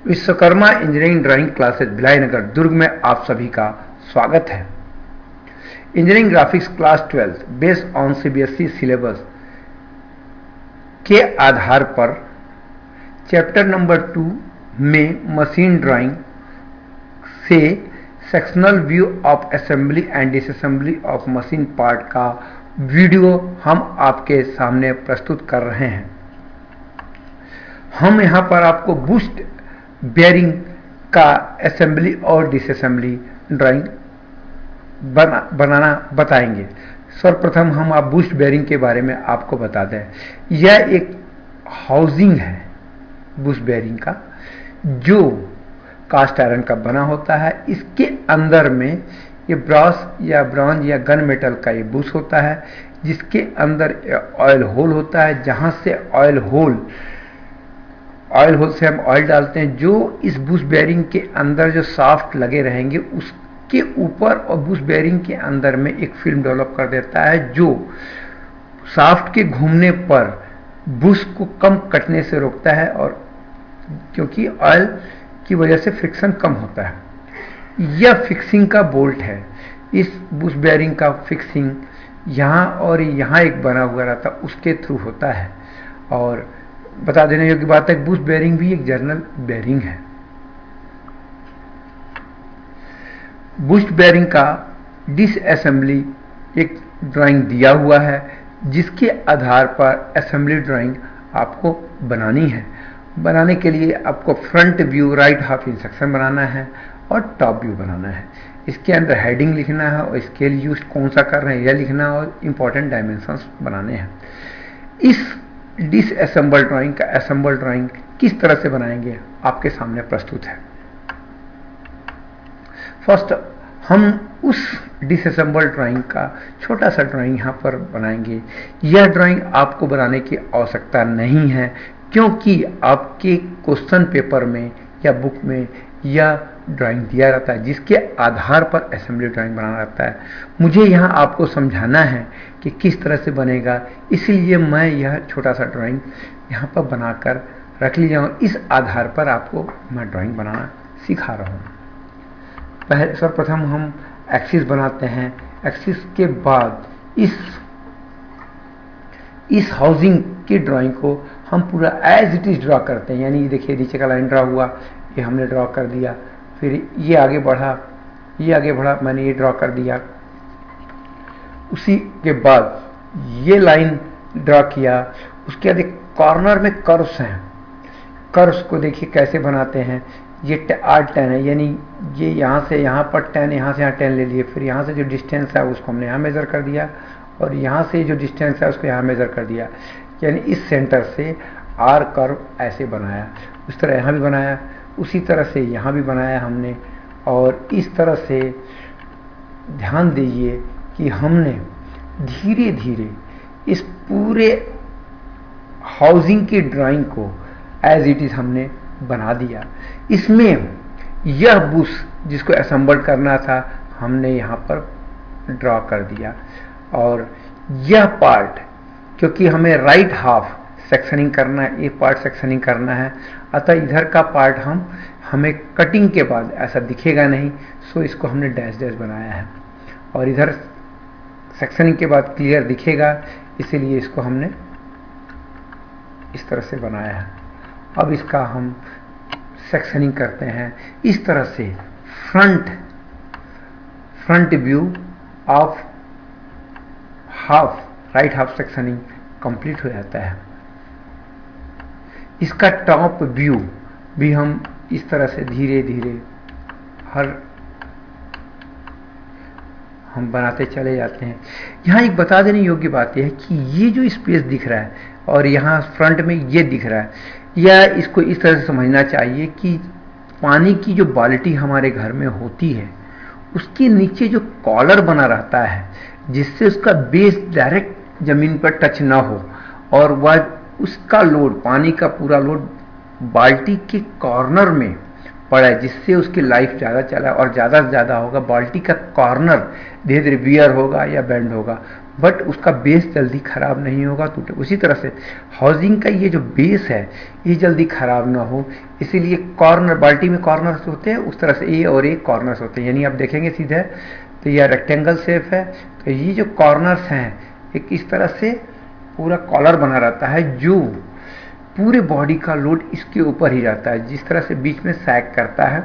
Vishwakarma engineering drawing classes Bhilai Nagar Durg में आप सभी का स्वागत है। Engineering graphics class 12 based on CBSE syllabus के आधार पर चैप्टर नंबर 2 में मशीन ड्राइंग से sectional view of assembly and disassembly of machine part का वीडियो हम आपके सामने प्रस्तुत कर रहे हैं। हम यहां पर आपको बूस्ट बेयरिंग का असेंबली और डिसअसेंबली ड्राइंग बनाना बताएंगे। सर्वप्रथम हम आप बूस्ट बेयरिंग के बारे में आपको बता दें। यह एक हाउसिंग है बूस्ट बेयरिंग का, जो कास्ट आयरन का बना होता है। इसके अंदर में ये ब्रॉस या ब्रॉन्ज या गन मेटल का ये बुश होता है, जिसके अंदर ऑयल होल होता है, जहां से ऑयल होल से हम ऑयल डालते हैं। जो इस बुश बेयरिंग के अंदर जो शाफ्ट लगे रहेंगे उसके ऊपर और बुश बेयरिंग के अंदर में एक फिल्म डेवलप कर देता है, जो शाफ्ट के घूमने पर बुश को कम कटने से रोकता है, और क्योंकि ऑयल की वजह से फ्रिक्शन कम होता है। यह फिक्सिंग का बोल्ट है। इस बुश बेयरिंग का फिक्सिंग यहाँ और यहाँ एक बना हुआ रहता, उसके थ्रू होता है। और बता देने योग्य बात है, बुश बेयरिंग भी एक जर्नल बेयरिंग है। बूस्ट बेयरिंग का डिसअसेंबली एक ड्राइंग दिया हुआ है, जिसके आधार पर असेंबली ड्राइंग आपको बनानी है। बनाने के लिए आपको front view right half in section बनाना है और टॉप व्यू बनाना है। इसके अंदर हेडिंग लिखना है और स्केल यूज कौन सा कर रहे हैं यह लिखना है, और इंपॉर्टेंट डायमेंशंस बनाने हैं। इस डिसअसेंबल ड्राइंग का असेंबल ड्राइंग किस तरह से बनाएंगे आपके सामने प्रस्तुत है। फर्स्ट हम उस डिसअसेंबल ड्राइंग का छोटा सा ड्राइंग यहां पर बनाएंगे। यह ड्राइंग आपको बनाने की आवश्यकता नहीं है, क्योंकि आपके क्वेश्चन पेपर में या बुक में यह ड्राइंग दिया रहता है, जिसके आधार पर असेंबली ड्राइंग बनाना रहता है। मुझे यहाँ आपको समझाना है कि किस तरह से बनेगा, इसलिए मैं यह छोटा सा ड्राइंग यहाँ पर बनाकर रख लिया हूँ। इस आधार पर आपको मैं ड्राइंग बनाना सिखा रहा हूँ। पहले सर्वप्रथम हम एक्सिस बनाते हैं। एक्सिस के बाद इस हाउसिंग की ड्राइंग को हम पूरा एज इट इज ड्रॉ करते हैं। यानी देखिए नीचे का लाइन ड्रॉ हुआ, ये हमने ड्रॉ कर दिया। फिर ये आगे बढ़ा, मैंने ये ड्रॉ कर दिया। उसी के बाद ये लाइन ड्रॉ किया। उसके बाद एक कॉर्नर में कर्व्स हैं। कर्व्स को देखिए कैसे बनाते हैं। ये 8 10 है, यानी ये यहाँ से यहाँ पर 10, यहाँ से यहाँ 10 ले लिए। फिर यहाँ से जो डिस्टेंस है उसको हमने यहाँ मेजर कर दिया, और यहाँ से जो डिस्टेंस है उसको यहाँ मेजर कर दिया। यानी इस सेंटर से आर कर्व ऐसे बनाया। उस तरह यहाँ भी बनाया, उसी तरह से यहाँ भी बनाया हमने। और इस तरह से ध्यान दीजिए कि हमने धीरे धीरे इस पूरे हाउसिंग की ड्राइंग को एज इट इज हमने बना दिया। इसमें यह बुश जिसको असेंबल करना था हमने यहाँ पर ड्रॉ कर दिया। और यह पार्ट, क्योंकि हमें राइट हाफ सेक्शनिंग करना है, एक पार्ट सेक्शनिंग करना है, अतः इधर का पार्ट हमें कटिंग के बाद ऐसा दिखेगा नहीं, सो इसको हमने डैश डैश बनाया है। और इधर सेक्शनिंग के बाद क्लियर दिखेगा, इसीलिए इसको हमने इस तरह से बनाया है। अब इसका हम सेक्शनिंग करते हैं। इस तरह से front view of right half sectioning complete हो जाता है। इसका टॉप व्यू भी हम इस तरह से धीरे धीरे हम बनाते चले जाते हैं। यहाँ एक बता देने योग्य बात यह है कि ये जो स्पेस दिख रहा है और यहाँ फ्रंट में ये दिख रहा है, या इसको इस तरह से समझना चाहिए कि पानी की जो बाल्टी हमारे घर में होती है, उसके नीचे जो कॉलर बना रहता है, जिससे उसका बेस डायरेक्ट जमीन पर टच ना हो, और वह उसका लोड, पानी का पूरा लोड बाल्टी के कॉर्नर में पड़ा, जिससे उसकी लाइफ ज़्यादा चला और ज़्यादा से ज़्यादा होगा। बाल्टी का कॉर्नर धीरे धीरे वियर होगा या बेंड होगा, बट उसका बेस जल्दी खराब नहीं होगा, टूटे। उसी तरह से हाउसिंग का ये जो बेस है ये जल्दी खराब ना हो, इसीलिए कॉर्नर, बाल्टी में कॉर्नर्स होते हैं, उस तरह से ए और ए कॉर्नर्स होते हैं। यानी आप देखेंगे सीधे तो यह रेक्टेंगल शेप है, तो ये जो कॉर्नर्स हैं एक इस तरह से पूरा कॉलर बना रहता है, जो पूरे बॉडी का लोड इसके ऊपर ही रहता है। जिस तरह से बीच में सैग करता है,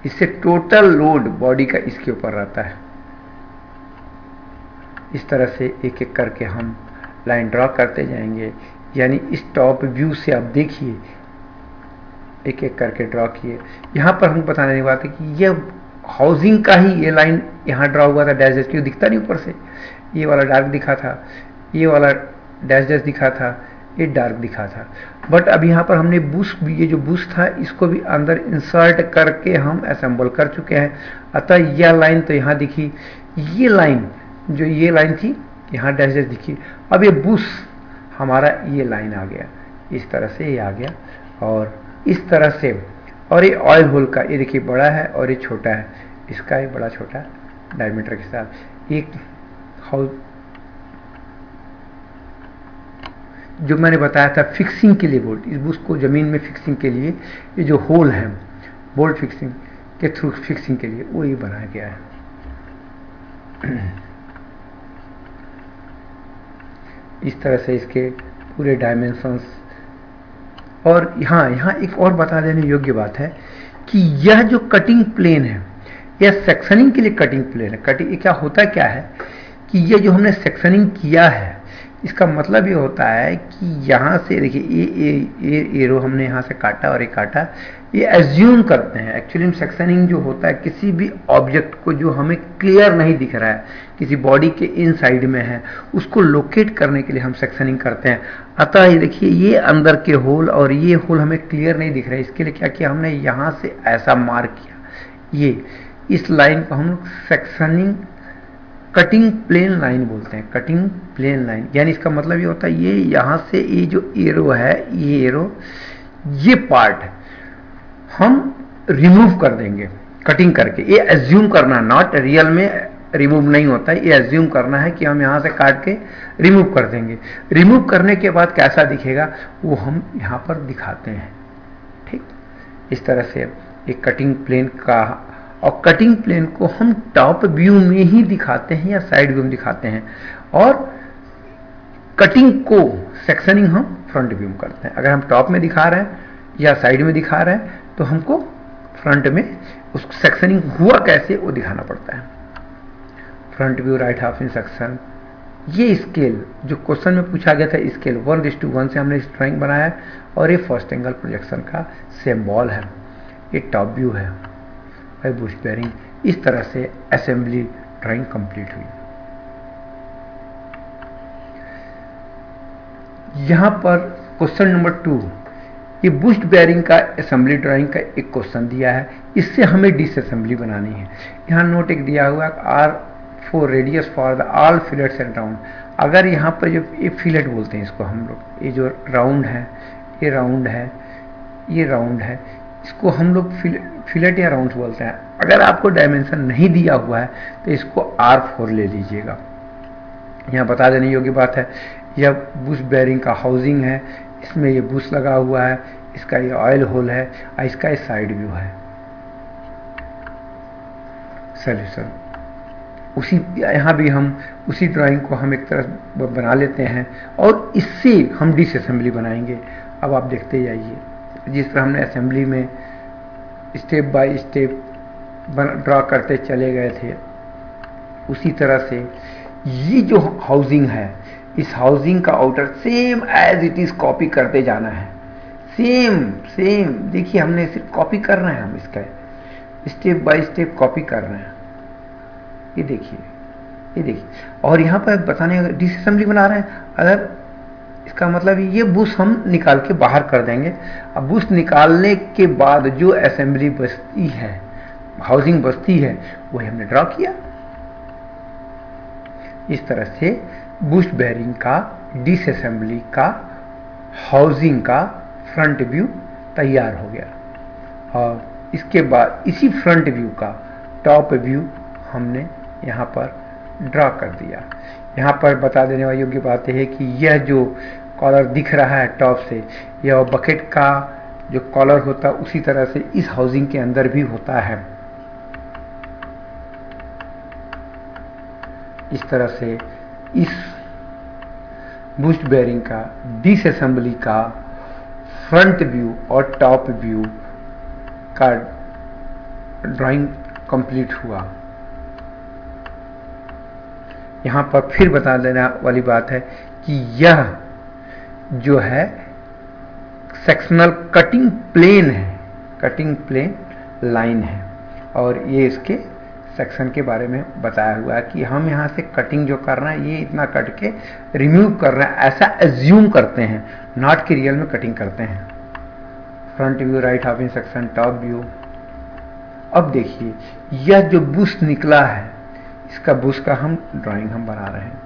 इससे टोटल लोड बॉडी का इसके ऊपर रहता है। इस तरह से एक एक करके हम लाइन ड्रॉ करते जाएंगे। यानी इस टॉप व्यू से आप देखिए, एक एक करके ड्रॉ किए। यहां पर हम बताने की बात है कि ये हाउसिंग का ही ये लाइन यहां ड्रॉ हुआ था, डैश डैश, क्यों दिखता नहीं ऊपर से, ये वाला डार्क दिखा था, ये वाला डैश डैश दिखा था, ये डार्क दिखा था। बट अब यहाँ पर हमने बुश, ये जो बुश था इसको भी अंदर इंसर्ट करके हम असेंबल कर चुके हैं। अतः यह लाइन तो यहाँ दिखी, ये लाइन जो ये लाइन थी यहाँ डैश डैश दिखी। अब ये बुश हमारा ये लाइन आ गया, इस तरह से ये आ गया, और इस तरह से। और ये ऑयल होल का, ये देखिए बड़ा है और ये छोटा है, इसका ये बड़ा छोटा डायमीटर के साथ एक हाउस जो मैंने बताया था फिक्सिंग के लिए बोल्ट, इस बुश को जमीन में फिक्सिंग के लिए ये जो होल है बोल्ट फिक्सिंग के थ्रू फिक्सिंग के लिए वो ये बनाया गया है। इस तरह से इसके पूरे डायमेंशंस। और यहाँ एक और बता देने योग्य बात है कि यह जो कटिंग प्लेन है यह सेक्शनिंग के लिए कटिंग प्लेन है। कटिंग क्या होता क्या है कि ये जो हमने सेक्शनिंग किया है इसका मतलब ये होता है कि यहाँ से देखिए ये एरो हमने यहाँ से काटा और ये काटा, ये एज्यूम करते हैं। एक्चुअली सेक्शनिंग जो होता है किसी भी ऑब्जेक्ट को जो हमें क्लियर नहीं दिख रहा है, किसी बॉडी के इनसाइड में है, उसको लोकेट करने के लिए हम सेक्शनिंग करते हैं। अतः ये देखिए ये अंदर के होल और ये होल हमें क्लियर नहीं दिख रहे, इसके लिए क्या किया हमने, यहाँ से ऐसा मार्क किया। ये इस लाइन को हम सेक्शनिंग कटिंग प्लेन लाइन बोलते हैं, कटिंग प्लेन लाइन। यानी इसका मतलब ये होता है ये यहां से ये जो एरो है, ये एरो, ये पार्ट हम रिमूव कर देंगे कटिंग करके। ये एज्यूम करना, नॉट रियल में रिमूव नहीं होता है, ये एज्यूम करना है कि हम यहां से काट के रिमूव कर देंगे। रिमूव करने के बाद कैसा दिखेगा वो हम यहां पर दिखाते हैं। ठीक, इस तरह से एक कटिंग प्लेन का, और कटिंग प्लेन को हम टॉप व्यू में ही दिखाते हैं या साइड व्यू में दिखाते हैं, और कटिंग को सेक्शनिंग हम फ्रंट व्यू में करते हैं। अगर हम टॉप में दिखा रहे हैं या साइड में दिखा रहे हैं तो हमको फ्रंट में उस सेक्शनिंग हुआ कैसे वो दिखाना पड़ता है। Front view, right half in section. ये स्केल जो क्वेश्चन में पूछा गया था, स्केल 1:1 से हमने इस ड्राइंग बनाया है, और ये फर्स्ट एंगल प्रोजेक्शन का सिंबल है। ये टॉप व्यू है बुश बेयरिंग। इस तरह से असेंबली ड्राइंग कंप्लीट हुई। यहां पर क्वेश्चन नंबर 2, ये बुश बेयरिंग का असेंबली ड्राइंग का एक क्वेश्चन दिया है, इससे हमें डिस असेंबली बनानी है। यहां नोट एक दिया हुआ R4 radius for the all fillets and round. अगर यहां पर जो ये फिलेट बोलते हैं इसको हम लोग, ये जो राउंड है, ये राउंड है, ये राउंड है, इसको हम लोग फिलेट या राउंड बोलते हैं। अगर आपको डायमेंशन नहीं दिया हुआ है तो इसको R4 ले लीजिएगा। यहाँ बता देने योग्य बात है, यह बुश बेयरिंग का हाउसिंग है, इसमें ये बुश लगा हुआ है, इसका ये ऑयल होल है, और इसका ये साइड व्यू है। सॉल्यूशन उसी, यहाँ भी हम उसी ड्राइंग को हम एक तरह बना लेते हैं और इससे हम डिस असेंबली बनाएंगे। अब आप देखते जाइए, जिस तरह हमने असेंबली में स्टेप बाय स्टेप ड्रॉ करते चले गए थे, उसी तरह से ये जो हाउसिंग है, इस हाउसिंग का outer same as it is copy करते जाना है। सेम देखिए, हमने सिर्फ कॉपी कर रहे हैं, हम इसका स्टेप बाय स्टेप कॉपी कर रहे हैं। ये देखिए, और यहाँ पर बताने डिस असेंबली बना रहे हैं। अगर इसका मतलब ये बुश हम निकाल के बाहर कर देंगे। अब बुश निकालने के बाद जो असेंबली बचती है, हाउसिंग बचती है, वही हमने ड्रॉ किया। इस तरह से बुश बेयरिंग का, डिस असेंबली का, हाउसिंग का फ्रंट व्यू तैयार हो गया। और इसके बाद इसी फ्रंट व्यू का टॉप व्यू हमने यहाँ पर ड्रॉ कर दिया। यहाँ पर बता देने वाली योग्य बात यह है कि यह जो कॉलर दिख रहा है टॉप से, यह बकेट का जो कॉलर होता है उसी तरह से इस हाउसिंग के अंदर भी होता है। इस तरह से इस बूस्ट बेयरिंग का डिसअसेंबली का फ्रंट व्यू और टॉप व्यू का ड्राइंग कंप्लीट हुआ। यहां पर फिर बता देने वाली बात है कि यह जो है सेक्शनल कटिंग प्लेन है, कटिंग प्लेन लाइन है, और ये इसके सेक्शन के बारे में बताया हुआ है कि हम यहाँ से कटिंग जो कर रहे हैं ये इतना कट के रिमूव कर रहे हैं, ऐसा एज्यूम करते हैं, नॉट कि रियल में कटिंग करते हैं। Front view, right half in section, top view. अब देखिए यह जो बुश निकला है, इसका बुश का हम ड्राइंग बना रहे हैं।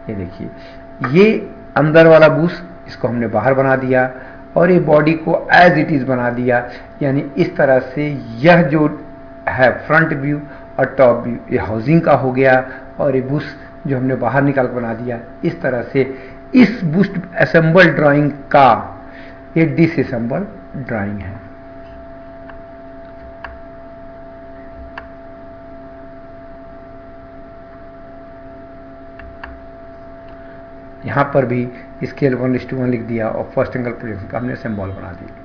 ये देखिए, ये अंदर वाला बुश, इसको हमने बाहर बना दिया और ये बॉडी को एज इट इज बना दिया। यानी इस तरह से यह जो है फ्रंट व्यू और टॉप व्यू ये हाउसिंग का हो गया, और ये बुश जो हमने बाहर निकाल कर बना दिया। इस तरह से इस बुश असेंबल ड्राइंग का ये डिसअसेंबल ड्राइंग है। यहां पर भी स्केल 1:1 लिख दिया और फर्स्ट एंगल प्रोजेक्शन का हमने सिंबल बना दिया।